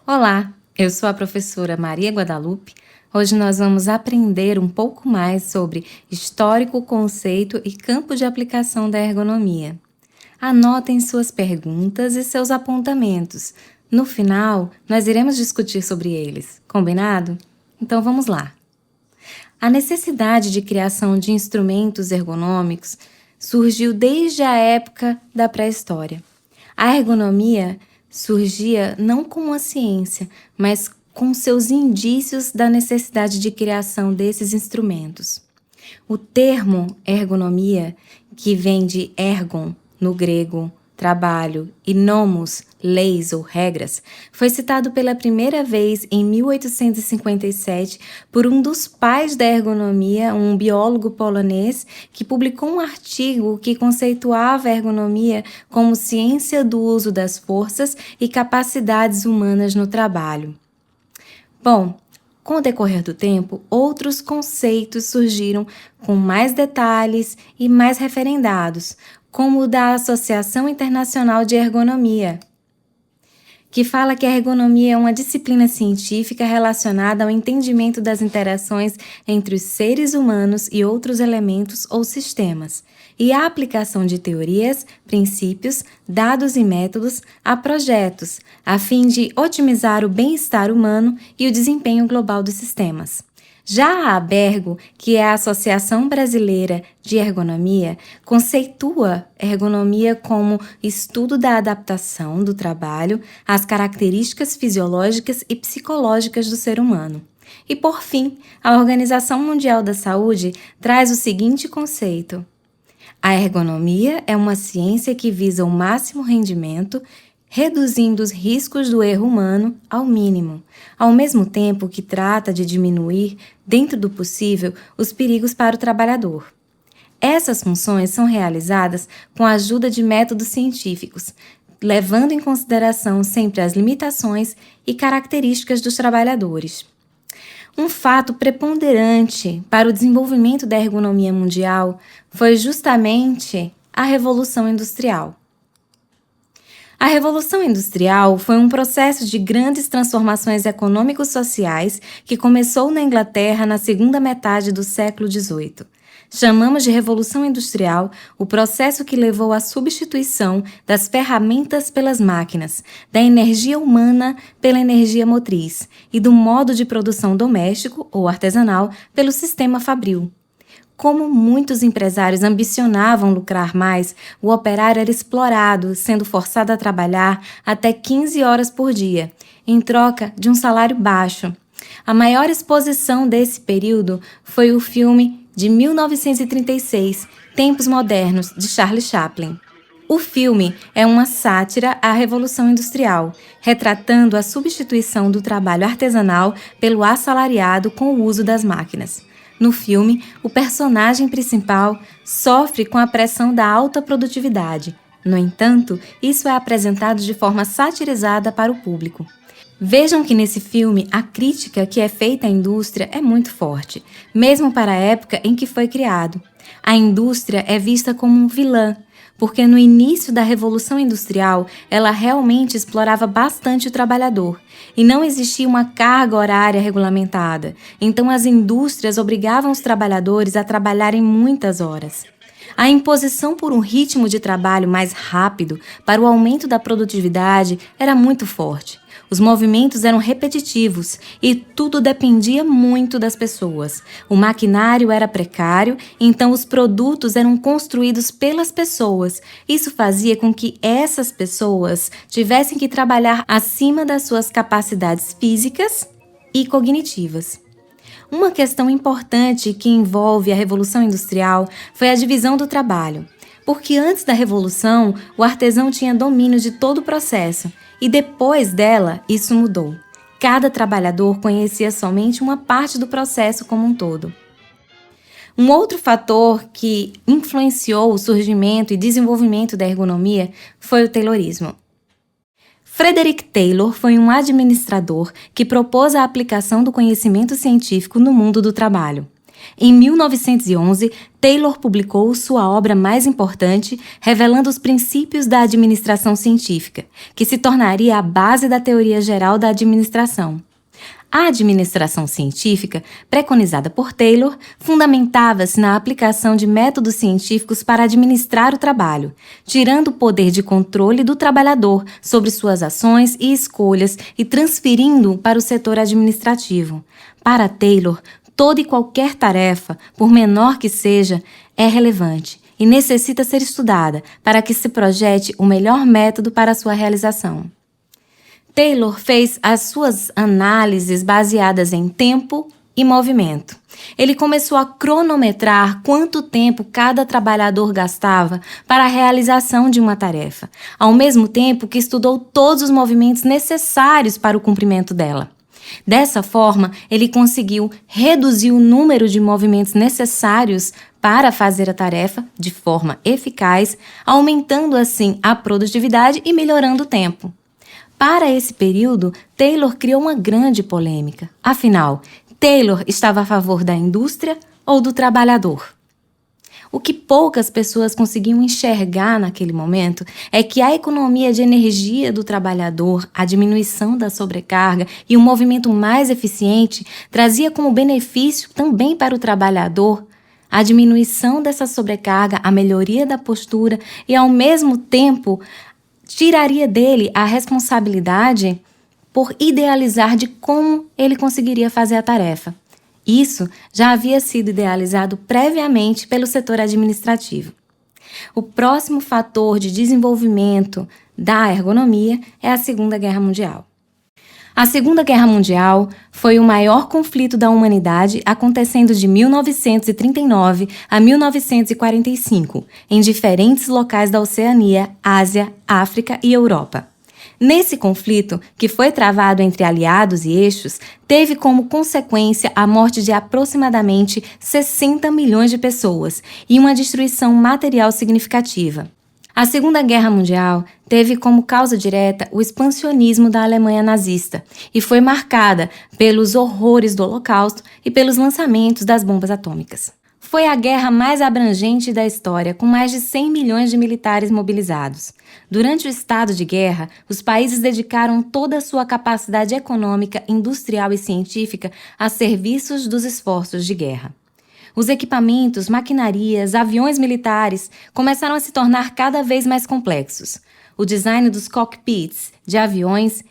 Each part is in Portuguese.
Olá, eu sou a professora Maria Guadalupe. Hoje nós vamos aprender um pouco mais sobre histórico, conceito e campo de aplicação da ergonomia. Anotem suas perguntas e seus apontamentos. No final, nós iremos discutir sobre eles, combinado? Então vamos lá. A necessidade de criação de instrumentos ergonômicos surgiu desde a época da pré-história. A ergonomia surgia não como uma ciência, mas com seus indícios da necessidade de criação desses instrumentos. O termo ergonomia, que vem de ergon, no grego, trabalho, e nomos, leis ou regras, foi citado pela primeira vez em 1857 por um dos pais da ergonomia, um biólogo polonês, que publicou um artigo que conceituava a ergonomia como ciência do uso das forças e capacidades humanas no trabalho. Bom, com o decorrer do tempo, outros conceitos surgiram com mais detalhes e mais referendados, como o da Associação Internacional de Ergonomia, que fala que a ergonomia é uma disciplina científica relacionada ao entendimento das interações entre os seres humanos e outros elementos ou sistemas, e a aplicação de teorias, princípios, dados e métodos a projetos, a fim de otimizar o bem-estar humano e o desempenho global dos sistemas. Já a ABERGO, que é a Associação Brasileira de Ergonomia, conceitua ergonomia como estudo da adaptação do trabalho às características fisiológicas e psicológicas do ser humano. E, por fim, a Organização Mundial da Saúde traz o seguinte conceito: a ergonomia é uma ciência que visa o máximo rendimento, reduzindo os riscos do erro humano ao mínimo, ao mesmo tempo que trata de diminuir, dentro do possível, os perigos para o trabalhador. Essas funções são realizadas com a ajuda de métodos científicos, levando em consideração sempre as limitações e características dos trabalhadores. Um fato preponderante para o desenvolvimento da ergonomia mundial foi justamente a Revolução Industrial. A Revolução Industrial foi um processo de grandes transformações econômico-sociais que começou na Inglaterra na segunda metade do século XVIII. Chamamos de Revolução Industrial o processo que levou à substituição das ferramentas pelas máquinas, da energia humana pela energia motriz e do modo de produção doméstico ou artesanal pelo sistema fabril. Como muitos empresários ambicionavam lucrar mais, o operário era explorado, sendo forçado a trabalhar até 15 horas por dia, em troca de um salário baixo. A maior exposição desse período foi o filme de 1936, Tempos Modernos, de Charlie Chaplin. O filme é uma sátira à Revolução Industrial, retratando a substituição do trabalho artesanal pelo assalariado com o uso das máquinas. No filme, o personagem principal sofre com a pressão da alta produtividade. No entanto, isso é apresentado de forma satirizada para o público. Vejam que nesse filme a crítica que é feita à indústria é muito forte, mesmo para a época em que foi criado. A indústria é vista como um vilã, porque no início da Revolução Industrial ela realmente explorava bastante o trabalhador e não existia uma carga horária regulamentada, então as indústrias obrigavam os trabalhadores a trabalharem muitas horas. A imposição por um ritmo de trabalho mais rápido para o aumento da produtividade era muito forte. Os movimentos eram repetitivos e tudo dependia muito das pessoas. O maquinário era precário, então os produtos eram construídos pelas pessoas. Isso fazia com que essas pessoas tivessem que trabalhar acima das suas capacidades físicas e cognitivas. Uma questão importante que envolve a Revolução Industrial foi a divisão do trabalho, porque antes da Revolução, o artesão tinha domínio de todo o processo, e depois dela, isso mudou. Cada trabalhador conhecia somente uma parte do processo como um todo. Um outro fator que influenciou o surgimento e desenvolvimento da ergonomia foi o Taylorismo. Frederick Taylor foi um administrador que propôs a aplicação do conhecimento científico no mundo do trabalho. Em 1911, Taylor publicou sua obra mais importante, revelando os princípios da administração científica, que se tornaria a base da teoria geral da administração. A administração científica, preconizada por Taylor, fundamentava-se na aplicação de métodos científicos para administrar o trabalho, tirando o poder de controle do trabalhador sobre suas ações e escolhas e transferindo-o para o setor administrativo. Para Taylor, toda e qualquer tarefa, por menor que seja, é relevante e necessita ser estudada para que se projete o melhor método para a sua realização. Taylor fez as suas análises baseadas em tempo e movimento. Ele começou a cronometrar quanto tempo cada trabalhador gastava para a realização de uma tarefa, ao mesmo tempo que estudou todos os movimentos necessários para o cumprimento dela. Dessa forma, ele conseguiu reduzir o número de movimentos necessários para fazer a tarefa de forma eficaz, aumentando assim a produtividade e melhorando o tempo. Para esse período, Taylor criou uma grande polêmica. Afinal, Taylor estava a favor da indústria ou do trabalhador? O que poucas pessoas conseguiam enxergar naquele momento é que a economia de energia do trabalhador, a diminuição da sobrecarga e um movimento mais eficiente trazia como benefício também para o trabalhador a diminuição dessa sobrecarga, a melhoria da postura e, ao mesmo tempo, tiraria dele a responsabilidade por idealizar de como ele conseguiria fazer a tarefa. Isso já havia sido idealizado previamente pelo setor administrativo. O próximo fator de desenvolvimento da ergonomia é a Segunda Guerra Mundial. A Segunda Guerra Mundial foi o maior conflito da humanidade, acontecendo de 1939 a 1945, em diferentes locais da Oceania, Ásia, África e Europa. Nesse conflito, que foi travado entre aliados e eixos, teve como consequência a morte de aproximadamente 60 milhões de pessoas e uma destruição material significativa. A Segunda Guerra Mundial teve como causa direta o expansionismo da Alemanha nazista e foi marcada pelos horrores do Holocausto e pelos lançamentos das bombas atômicas. Foi a guerra mais abrangente da história, com mais de 100 milhões de militares mobilizados. Durante o estado de guerra, os países dedicaram toda a sua capacidade econômica, industrial e científica a serviços dos esforços de guerra. Os equipamentos, maquinarias, aviões militares começaram a se tornar cada vez mais complexos. O design dos cockpits de aviões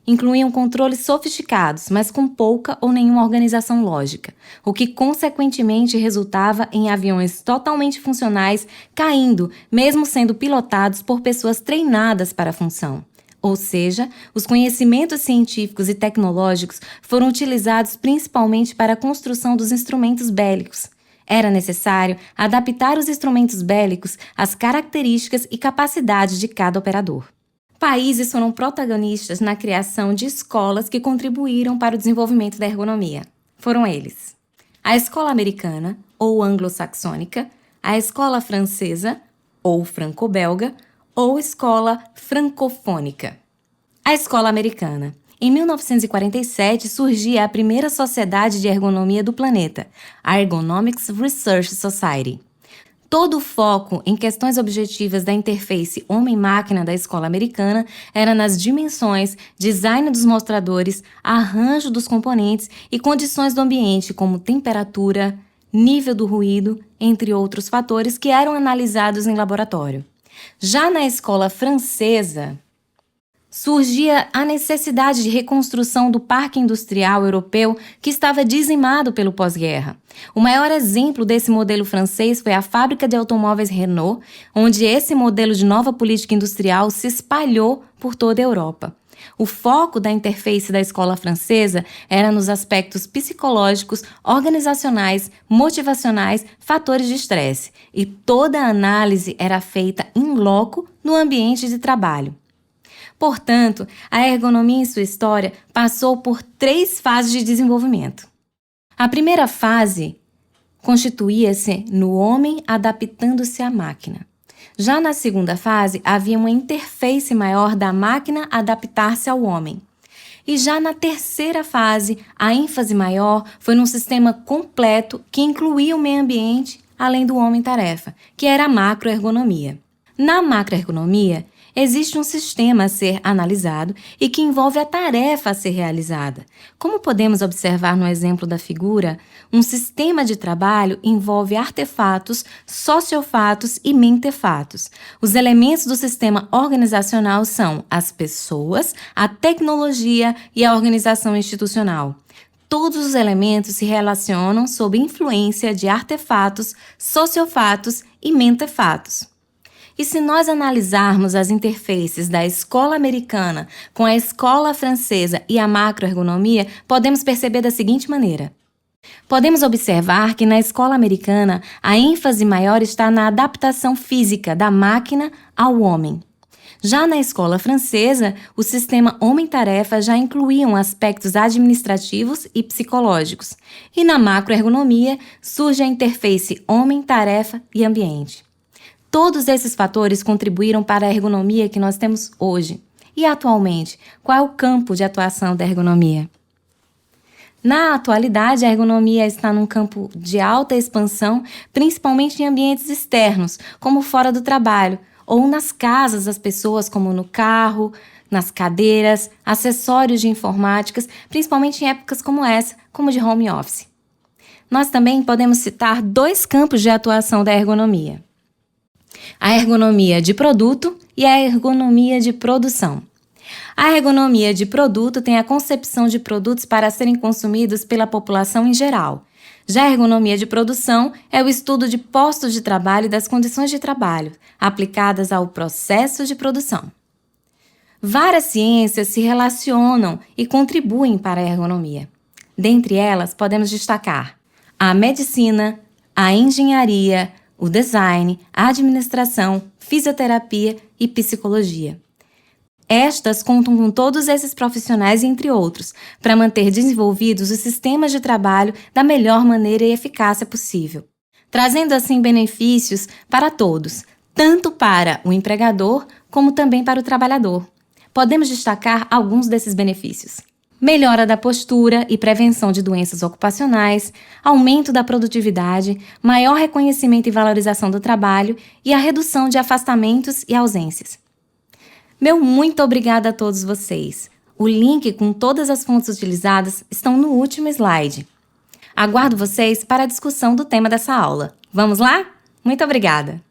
incluíam controles sofisticados, mas com pouca ou nenhuma organização lógica, o que consequentemente resultava em aviões totalmente funcionais caindo, mesmo sendo pilotados por pessoas treinadas para a função. Ou seja, os conhecimentos científicos e tecnológicos foram utilizados principalmente para a construção dos instrumentos bélicos. Era necessário adaptar os instrumentos bélicos às características e capacidades de cada operador. Países foram protagonistas na criação de escolas que contribuíram para o desenvolvimento da ergonomia. Foram eles: a escola americana, ou anglo-saxônica, a escola francesa, ou franco-belga, ou escola francofônica. A escola americana. Em 1947, surgia a primeira sociedade de ergonomia do planeta, a Ergonomics Research Society. Todo o foco em questões objetivas da interface homem-máquina da escola americana era nas dimensões, design dos mostradores, arranjo dos componentes e condições do ambiente, como temperatura, nível do ruído, entre outros fatores que eram analisados em laboratório. Já na escola francesa, surgia a necessidade de reconstrução do parque industrial europeu que estava dizimado pelo pós-guerra. O maior exemplo desse modelo francês foi a fábrica de automóveis Renault, onde esse modelo de nova política industrial se espalhou por toda a Europa. O foco da interface da escola francesa era nos aspectos psicológicos, organizacionais, motivacionais, fatores de estresse, e toda a análise era feita in loco no ambiente de trabalho. Portanto, a ergonomia em sua história passou por 3 fases de desenvolvimento. A primeira fase constituía-se no homem adaptando-se à máquina. Já na segunda fase, havia uma interface maior da máquina adaptar-se ao homem. E já na terceira fase, a ênfase maior foi num sistema completo que incluía o meio ambiente, além do homem-tarefa, que era a macroergonomia. Na macroergonomia, existe um sistema a ser analisado e que envolve a tarefa a ser realizada. Como podemos observar no exemplo da figura, um sistema de trabalho envolve artefatos, sociofatos e mentefatos. Os elementos do sistema organizacional são as pessoas, a tecnologia e a organização institucional. Todos os elementos se relacionam sob influência de artefatos, sociofatos e mentefatos. E se nós analisarmos as interfaces da escola americana com a escola francesa e a macroergonomia, podemos perceber da seguinte maneira. Podemos observar que na escola americana a ênfase maior está na adaptação física da máquina ao homem. Já na escola francesa, o sistema homem-tarefa já incluía aspectos administrativos e psicológicos. E na macroergonomia surge a interface homem-tarefa e ambiente. Todos esses fatores contribuíram para a ergonomia que nós temos hoje. E atualmente, qual é o campo de atuação da ergonomia? Na atualidade, a ergonomia está num campo de alta expansão, principalmente em ambientes externos, como fora do trabalho, ou nas casas das pessoas, como no carro, nas cadeiras, acessórios de informática, principalmente em épocas como essa, como de home office. Nós também podemos citar 2 campos de atuação da ergonomia: a ergonomia de produto e a ergonomia de produção. A ergonomia de produto tem a concepção de produtos para serem consumidos pela população em geral. Já a ergonomia de produção é o estudo de postos de trabalho e das condições de trabalho aplicadas ao processo de produção. Várias ciências se relacionam e contribuem para a ergonomia. Dentre elas, podemos destacar a medicina, a engenharia, o design, a administração, fisioterapia e psicologia. Estas contam com todos esses profissionais, entre outros, para manter desenvolvidos os sistemas de trabalho da melhor maneira e eficácia possível, trazendo assim benefícios para todos, tanto para o empregador como também para o trabalhador. Podemos destacar alguns desses benefícios: melhora da postura e prevenção de doenças ocupacionais, aumento da produtividade, maior reconhecimento e valorização do trabalho e a redução de afastamentos e ausências. Meu muito obrigada a todos vocês. O link com todas as fontes utilizadas estão no último slide. Aguardo vocês para a discussão do tema dessa aula. Vamos lá? Muito obrigada!